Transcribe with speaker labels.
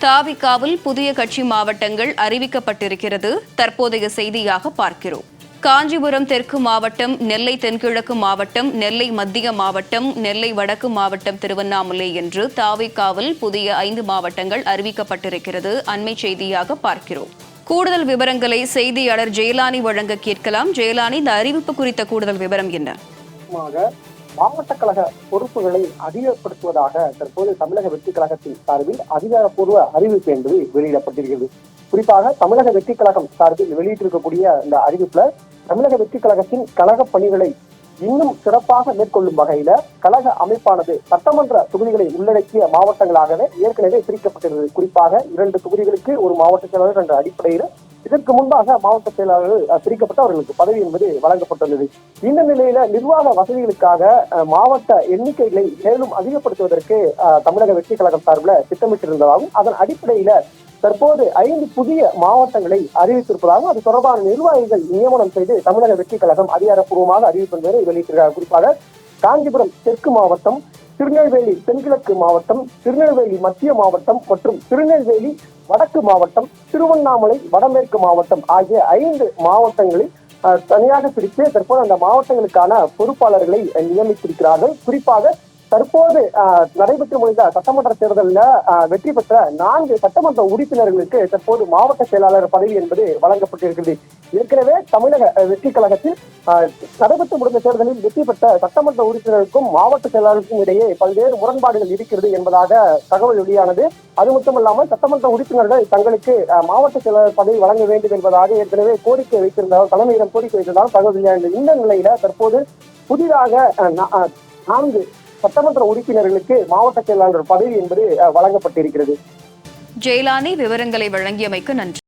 Speaker 1: தாவிகாவில் புதிய கட்சி மாவட்டங்கள் அறிவிக்கப்பட்டிருக்கிறது. தற்போதைய செய்தியாக பார்க்கிறோம். காஞ்சிபுரம் தெற்கு மாவட்டம், நெல்லை தென்கிழக்கு மாவட்டம், நெல்லை மத்திய மாவட்டம், நெல்லை வடக்கு மாவட்டம், திருவண்ணாமலை என்று தாவிகாவில் புதிய 5 மாவட்டங்கள் அறிவிக்கப்பட்டிருக்கிறது. அண்மை செய்தியாக பார்க்கிறோம். கூடுதல் விவரங்களை செய்தியாளர் ஜெயலானி வழங்க கேட்கலாம். ஜெயலானி, இந்த அறிவிப்பு குறித்த கூடுதல் விவரம் என்ன?
Speaker 2: மாவட்ட கழக பொறுப்புகளை அதிகப்படுத்துவதாக தற்போது தமிழக வெற்றி கழகத்தின் சார்பில் அதிகாரப்பூர்வ அறிவிப்பு என்பது வெளியிடப்பட்டிருக்கிறது. குறிப்பாக தமிழக வெற்றி கழகம் சார்பில் வெளியிட்டிருக்கக்கூடிய இந்த அறிவிப்புல தமிழக வெற்றி கழகத்தின் கழக பணிகளை இன்னும் சிறப்பாக மேற்கொள்ளும் வகையில கழக அமைப்பானது சட்டமன்ற தொகுதிகளை உள்ளடக்கிய மாவட்டங்களாகவே ஏற்கனவே பிரிக்கப்பட்டிருந்தது. குறிப்பாக 2 தொகுதிகளுக்கு ஒரு மாவட்ட செயலாளர் என்ற அடிப்படையில் இதற்கு முன்பாக மாவட்ட செயலாளர்கள் பிரிக்கப்பட்டு அவர்களுக்கு பதவி என்பது வழங்கப்பட்டுள்ளது. இந்த நிலையில நிர்வாக வசதிகளுக்காக மாவட்ட எண்ணிக்கைகளை மேலும் அதிகப்படுத்துவதற்கு தமிழக வெற்றி கழகம் சார்பில் திட்டமிட்டிருந்ததாகவும் அதன் அடிப்படையில தற்போது 5 புதிய மாவட்டங்களை அறிவித்திருப்பதாகவும் அது தொடர்பான நிர்வாகிகள் நியமனம் செய்து தமிழக வெற்றி கழகம் அதிகாரப்பூர்வமாக அறிவிப்பதை வெளியிட்டிருக்கிறார். குறிப்பாக காஞ்சிபுரம் தெற்கு மாவட்டம், திருநெல்வேலி தென்கிழக்கு மாவட்டம், திருநெல்வேலி மத்திய மாவட்டம் மற்றும் திருநெல்வேலி வடக்கு மாவட்டம், திருவண்ணாமலை வடமேற்கு மாவட்டம் ஆகிய 5 மாவட்டங்களில் தனியாக பிரித்து தற்போது அந்த மாவட்டங்களுக்கான பொறுப்பாளர்களை நியமித்திருக்கிறார்கள். குறிப்பாக தற்போது நடைபெற்று முடிந்த சட்டமன்ற தேர்தலில் வெற்றி பெற்ற 4 சட்டமன்ற உறுப்பினர்களுக்கு தற்போது மாவட்ட செயலாளர் பதவி என்பது வழங்கப்பட்டிருக்கிறது. ஏற்கனவே தமிழக வெற்றி கழகத்தில் நடைபெற்று முடிந்த தேர்தலில் வெற்றி பெற்ற சட்டமன்ற உறுப்பினருக்கும் மாவட்ட செயலாளருக்கும் இடையே பல்வேறு முரண்பாடுகள் இருக்கிறது என்பதாக தகவல் வெளியானது. அது மட்டுமல்லாமல் சட்டமன்ற உறுப்பினர்கள் தங்களுக்கு மாவட்ட செயலாளர் பதவி வழங்க வேண்டும் என்பதாக ஏற்கனவே கோரிக்கை வைத்திருந்தால் தலைமையிடம் கோரிக்கை வைத்திருந்தால் தகவல் வெளியானது. இந்த நிலையில தற்போது புதிதாக 4 சட்டமன்ற உறுப்பினர்களுக்கு மாவட்ட செயலாளர் பதவி என்பது வழங்கப்பட்டிருக்கிறது.
Speaker 1: ஜெயலானி, விவரங்களை வழங்கியமைக்கு நன்றி.